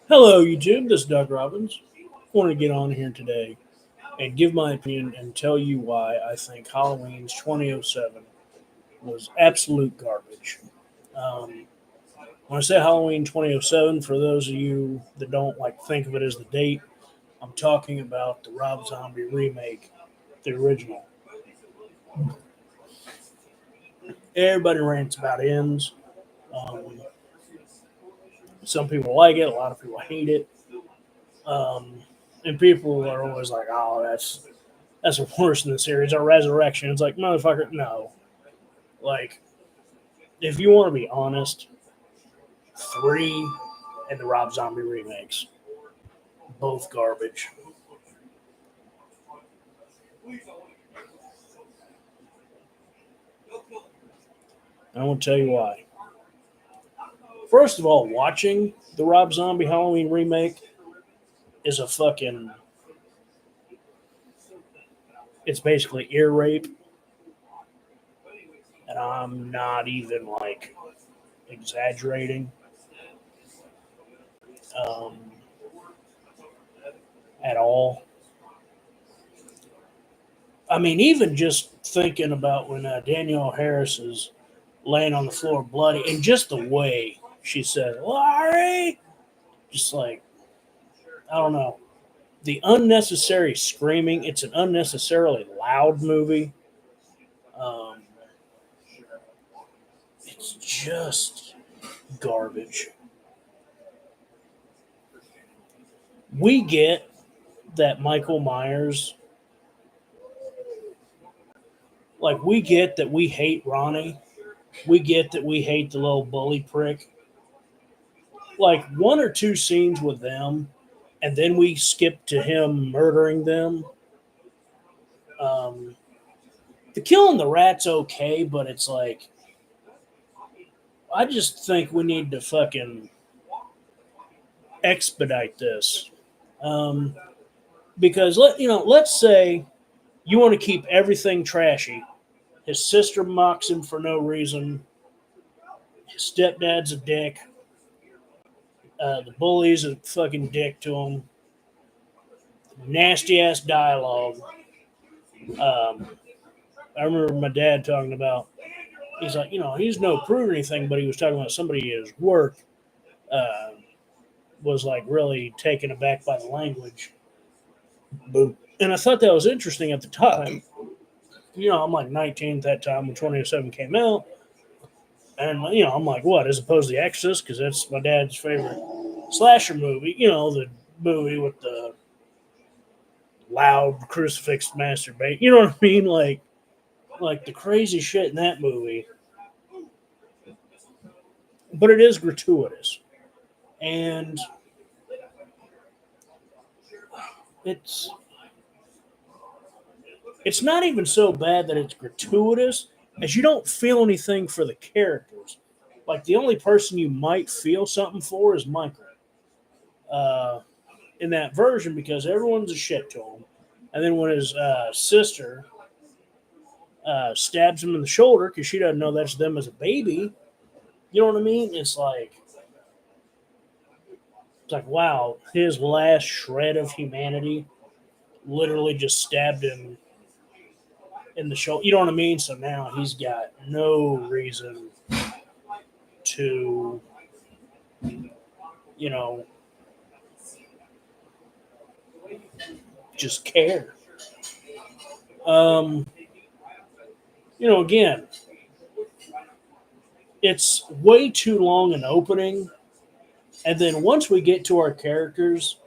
Hello, YouTube. This is Doug Robbins. I want to get on here today and give my opinion and tell you why I think Halloween's 2007 was absolute garbage. Um, when I say Halloween 2007, for those of you that don't like think of it as the date, I'm talking about the Rob Zombie remake, the original. Everybody rants about ends. Um, some people like it, a lot of people hate it. Um, and people are always like, "Oh, that's worse than the series or Resurrection." It's like, motherfucker, no. Like, if you want to be honest, 3 and the Rob Zombie remakes, both garbage. I won't tell you why. First of all, watching the Rob Zombie Halloween remake is a fucking. It's basically ear rape, and I'm not even like exaggerating um, at all. I mean, even just thinking about when Danielle Harris is laying on the floor bloody, and just the way she said, "Laurie," just like I don't know, the unnecessary screaming. It's an unnecessarily loud movie. Um, it's just garbage. We get that Michael Myers, like we get that we hate Ronnie. We get that we hate the little bully prick. Like one or two scenes with them, and then we skip to him murdering them. Um, the killing the rat's okay, but it's like I just think we need to fucking expedite this. Um, because let's say you want to keep everything trashy. His sister mocks him for no reason. His stepdad's a dick. The bully's a fucking dick to him. Nasty ass dialogue. Um, I remember my dad talking about. He's like, he's no prude or anything, but he was talking about somebody at his work uh, was like really taken aback by the language. Boom. And I thought that was interesting at the time. I'm like 19 at that time when 2007 came out. And, I'm like, what, as opposed to The Exorcist? Because that's my dad's favorite slasher movie. The movie with the loud crucifix masturbate. You know what I mean? Like the crazy shit in that movie. But it is gratuitous. And it's it's not even so bad that it's gratuitous as you don't feel anything for the characters. Like the only person you might feel something for is Michael uh, in that version because everyone's a shit to him. And then when his sister stabs him in the shoulder because she doesn't know that's them as a baby, you know what I mean? It's like wow, his last shred of humanity literally just stabbed him in the shoulder. You know what I mean? So now he's got no reason to, you know, just care. Um, again, it's way too long an opening. And then once we get to our characters,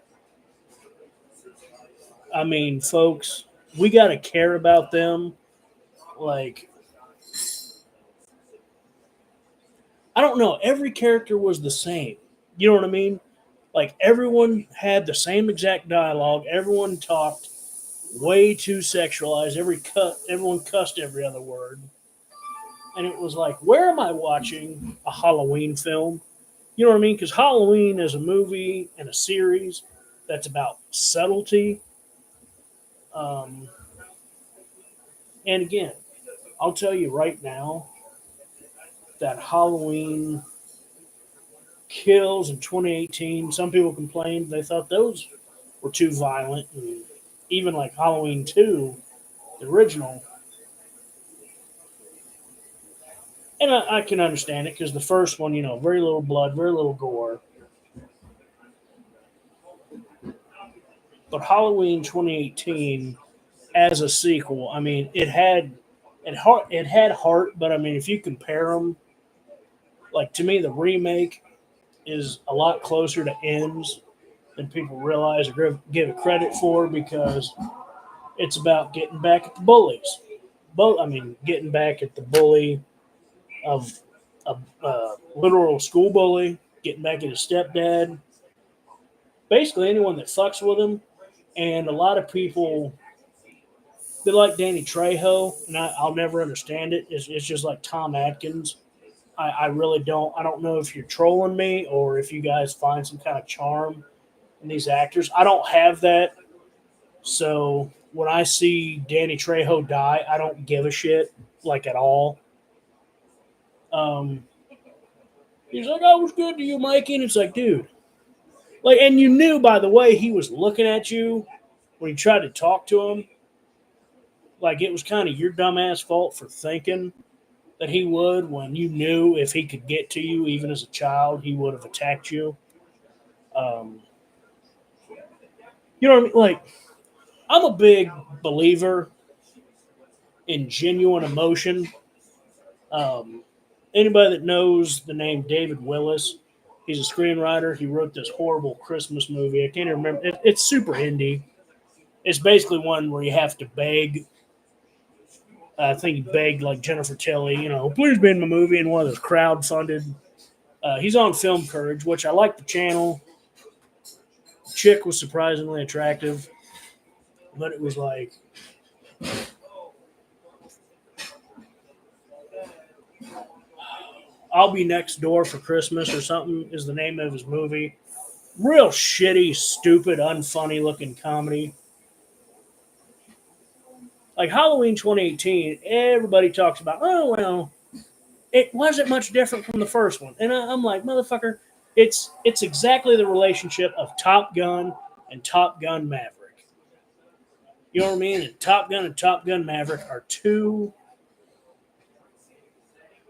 I mean, folks, we got to care about them. Like, I don't know. Every character was the same. You know what I mean? Like, everyone had the same exact dialogue. Everyone talked way too sexualized. Everyone cussed every other word. And it was like, where am I watching a Halloween film? You know what I mean? Because Halloween is a movie and a series that's about subtlety. Um, and again, I'll tell you right now, that Halloween kills in 2018. Some people complained they thought those were too violent, and even like Halloween 2, the original. And I can understand it because the first one, very little blood, very little gore. But Halloween 2018 as a sequel, I mean, it had heart, but I mean, if you compare them, like to me, the remake is a lot closer to ends than people realize or give it credit for because it's about getting back at the bullies. I mean, getting back at the bully of a literal school bully, getting back at his stepdad, basically anyone that fucks with him. And a lot of people they like Danny Trejo, and I'll never understand it. It's just like Tom Atkins. I really don't. I don't know if you're trolling me or if you guys find some kind of charm in these actors. I don't have that. So when I see Danny Trejo die, I don't give a shit like at all. Um, he's like, "I was good to you, Mikey," and it's like, dude, like, and you knew by the way he was looking at you when you tried to talk to him, like it was kind of your dumbass fault for thinking that he would when you knew if he could get to you, even as a child, he would have attacked you. Um, you know what I mean? Like, I'm a big believer in genuine emotion. Um, Anybody that knows the name David Willis, he's a screenwriter. He wrote this horrible Christmas movie. I can't even remember. It's super indie. It's basically one where you have to beg. I think he begged like Jennifer Tilly, please be in my movie, and one of those crowd-funded. He's on Film Courage, which I like the channel. Chick was surprisingly attractive, but it was like I'll Be Next Door for Christmas or something is the name of his movie. Real shitty, stupid, unfunny looking comedy. Like Halloween 2018, everybody talks about, oh, well, it wasn't much different from the first one. And I'm like, motherfucker, it's exactly the relationship of Top Gun and Top Gun Maverick. You know what I mean? And Top Gun Maverick are two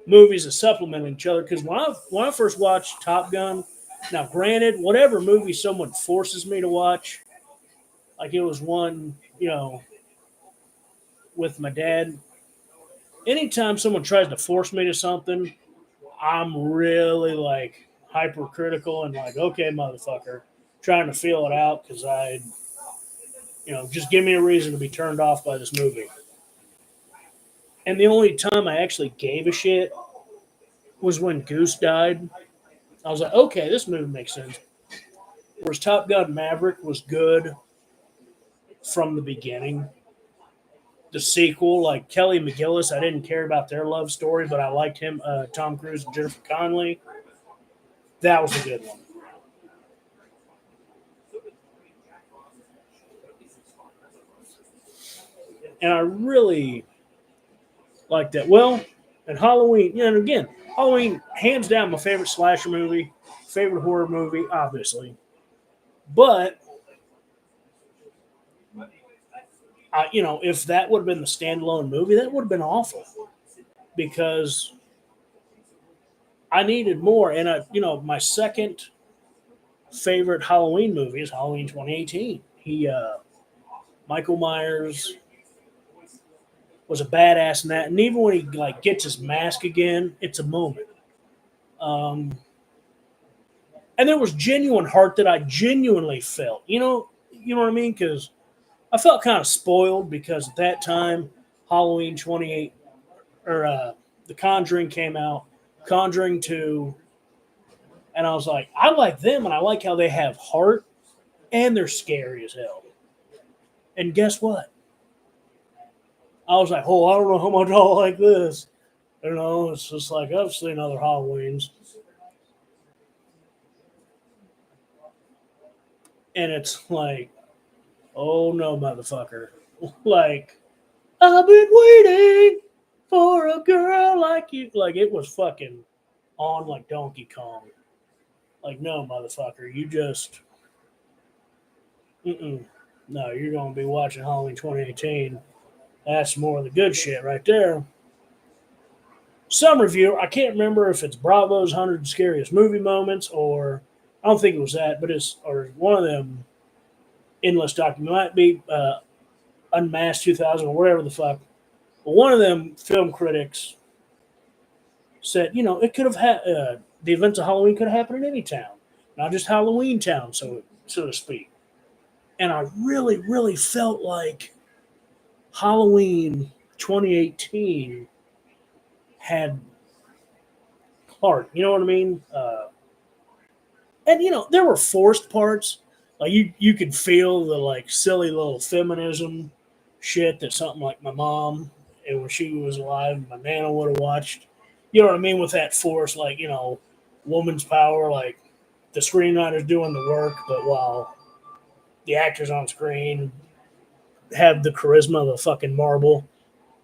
movies that supplement each other. Because when I first watched Top Gun, now granted, whatever movie someone forces me to watch, like it was one, with my dad. Anytime someone tries to force me to something, I'm really like hypercritical and like, okay, motherfucker, trying to feel it out because just give me a reason to be turned off by this movie. And the only time I actually gave a shit was when Goose died. I was like, okay, this movie makes sense. Whereas Top Gun Maverick was good from the beginning. The sequel, like Kelly McGillis, I didn't care about their love story, but I liked him, Tom Cruise and Jennifer Connelly. That was a good one. And I really like that. Well, and Halloween, and again, Halloween, hands down, my favorite slasher movie, favorite horror movie, obviously. But if that would have been the standalone movie, that would have been awful because I needed more. And my second favorite Halloween movie is Halloween 2018. Michael Myers was a badass in that, and even when he like gets his mask again, it's a moment. Um, and there was genuine heart that I genuinely felt. You know what I mean? Because I felt kind of spoiled because at that time, Halloween 28 or The Conjuring came out, Conjuring 2, and I was like, I like them, and I like how they have heart, and they're scary as hell. And guess what? I was like, oh, I don't know how much I like this. It's just like I've seen other Halloweens, and it's like, oh no, motherfucker! Like I've been waiting. For a girl like you. Like, it was fucking on like Donkey Kong. Like, no, motherfucker, you just, no, you're going to be watching Halloween 2018. That's more of the good shit right there. Some review, I can't remember if it's Bravo's 100 Scariest Movie Moments or, I don't think it was that, but it's, or one of them endless document, might be Unmasked 2000 or whatever the fuck. But one of them film critics said, it could have had, the events of Halloween could have happened in any town, not just Halloween town, so to speak. And I really, really felt like Halloween 2018 had heart. You know what I mean? And there were forced parts. Like you could feel the like silly little feminism shit that something like my mom and when she was alive, my nana would have watched. You know what I mean? With that force, like woman's power, like the screenwriter's doing the work, but while the actors on screen have the charisma of a fucking marble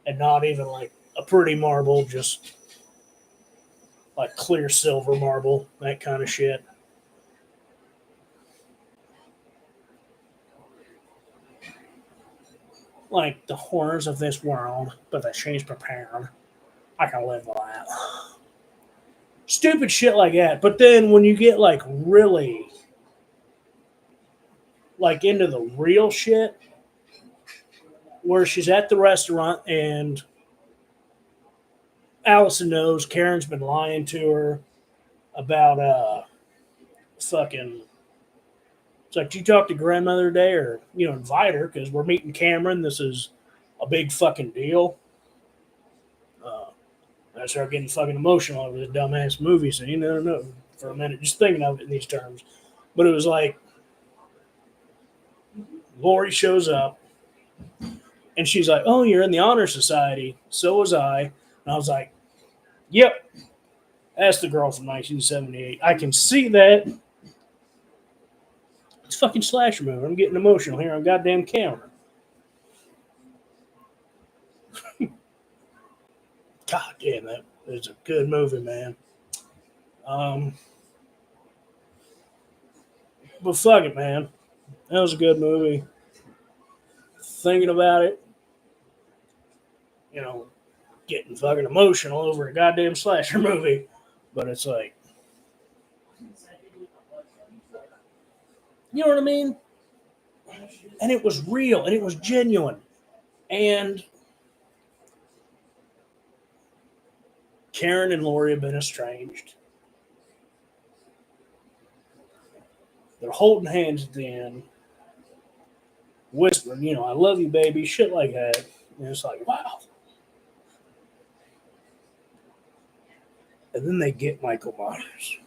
and not even like a pretty marble, just like clear silver marble, that kind of shit. Like the horrors of this world, but that she's prepared. I can live with that. Stupid shit like that. But then when you get like really like into the real shit, where she's at the restaurant and Allison knows Karen's been lying to her about fucking. It's like, do you talk to grandmother today or invite her because we're meeting Cameron. This is a big fucking deal. Uh, I started getting fucking emotional over this dumbass movie scene. I don't know for a minute, just thinking of it in these terms. But it was like Lori shows up and she's like, "Oh, you're in the honor society. So was I." And I was like, "Yep, that's the girl from 1978. I can see that." It's fucking slasher movie. I'm getting emotional here on goddamn camera. God damn, that is a good movie, man. Um, but fuck it, man. That was a good movie. Thinking about it, you know, getting fucking emotional over a goddamn slasher movie. But it's like, you know what I mean? And it was real and it was genuine. And Karen and Lori have been estranged. They're holding hands at the end, whispering, "I love you, baby," shit like that. And it's like, wow. And then they get Michael Myers.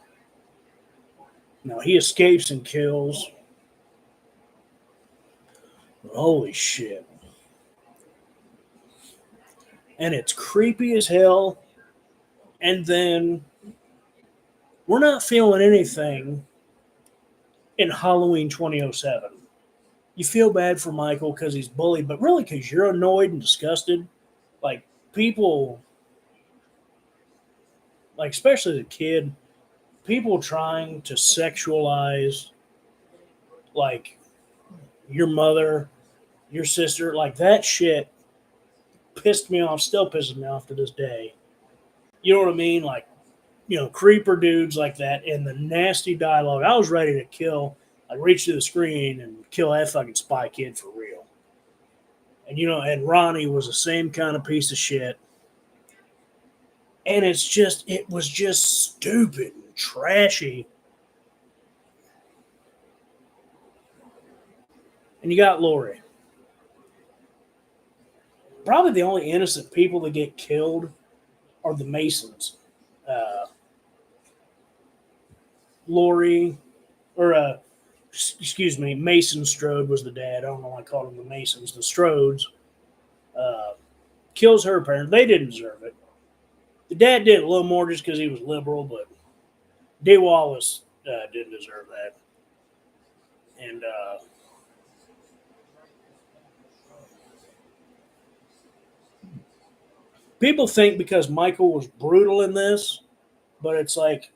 Now he escapes and kills. Holy shit. And it's creepy as hell. And then we're not feeling anything in Halloween 2007. You feel bad for Michael because he's bullied, but really because you're annoyed and disgusted. Like, people, like, especially as a kid, people trying to sexualize, like, your mother, your sister, like, that shit pissed me off, still pisses me off to this day. You know what I mean? Like, creeper dudes like that and the nasty dialogue. I was ready to kill, like, reach to the screen and kill that fucking Spy Kid for real. And, and Ronnie was the same kind of piece of shit. And it was just stupid and trashy. And you got Lori. Probably the only innocent people that get killed are the Masons. Uh, Lori, or excuse me, Mason Strode was the dad. I don't know why I called them the Masons. The Strodes uh, kills her parents. They didn't deserve it. The dad did a little more just because he was liberal, but D. Wallace didn't deserve that. And People think because Michael was brutal in this, but it's like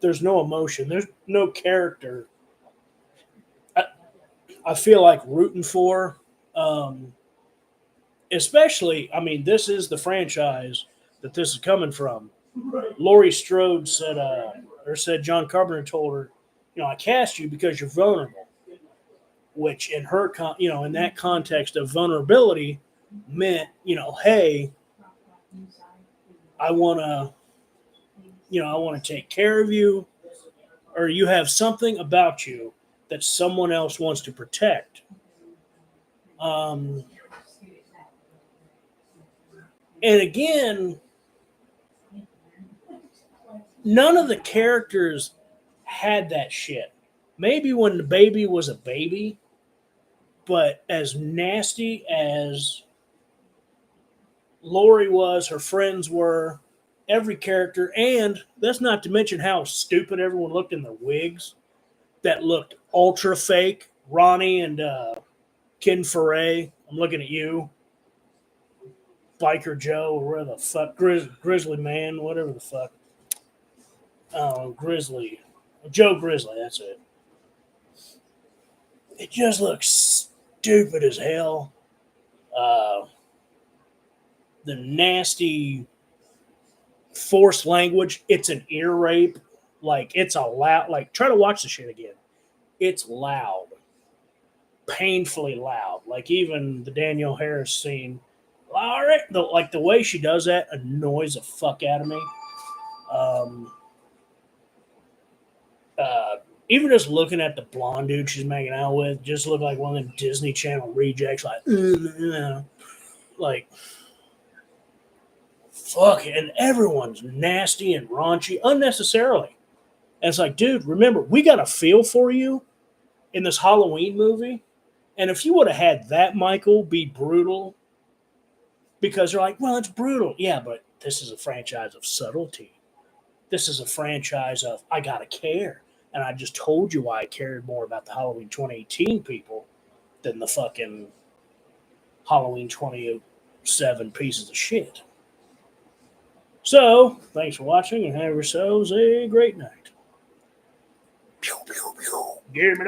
there's no emotion, there's no character. I, I feel like rooting for, um, especially. I mean, this is the franchise that this is coming from. Laurie Strode said, or said John Carpenter told her, I cast you because you're vulnerable, which in her, in that context of vulnerability meant, hey, I want to, I want to take care of you, or you have something about you that someone else wants to protect. Um, and again, none of the characters had that shit. Maybe when the baby was a baby, but as nasty as Lori was, her friends were, every character, and that's not to mention how stupid everyone looked in their wigs that looked ultra fake. Ronnie and Ken Foray, I'm looking at you. Biker Joe, or whatever the fuck, Grizzly Man, whatever the fuck. Grizzly. Joe Grizzly, that's it. It just looks stupid as hell. Uh, the nasty forced language. It's an ear rape. Like it's a loud. Like try to watch the shit again. It's loud, painfully loud. Like even the Danielle Harris scene. All right, like the way she does that annoys the fuck out of me. Um, uh, Even just looking at the blonde dude she's making out with, just look like one of them Disney Channel rejects. Like fuck it. And everyone's nasty and raunchy unnecessarily. And it's like, dude, remember, we got a feel for you in this Halloween movie. And if you would have had that Michael be brutal, because they're like, well, it's brutal. Yeah, but this is a franchise of subtlety. This is a franchise of I gotta care. And I just told you why I cared more about the Halloween 2018 people than the fucking Halloween 2007 pieces of shit. So, thanks for watching and have yourselves a great night. Pew, pew, pew. Give me